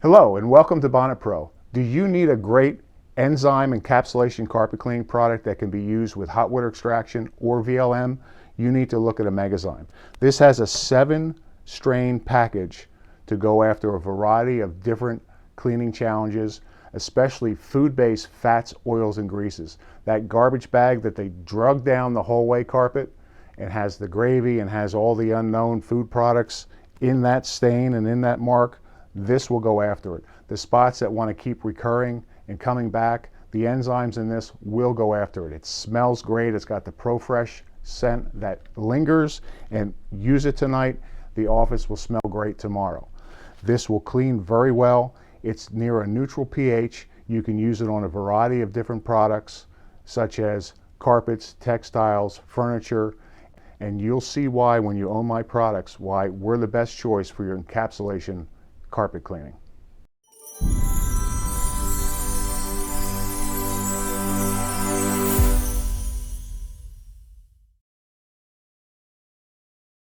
Hello and welcome to Bonnet Pro. Do you need a great enzyme encapsulation carpet cleaning product that can be used with hot water extraction or VLM? You need to look at OmegaZyme. This has a 7-strain package to go after a variety of different cleaning challenges, especially food-based fats, oils, and greases. That garbage bag that they drug down the hallway carpet and has the gravy and has all the unknown food products in that stain and in that mark, this will go after it. The spots that want to keep recurring and coming back, the enzymes in this will go after it. It smells great. It's got the ProFresh scent that lingers, and use it tonight. The office will smell great tomorrow. This will clean very well. It's near a neutral pH. You can use it on a variety of different products such as carpets, textiles, furniture, and you'll see why when you own my products, why we're the best choice for your encapsulation carpet cleaning.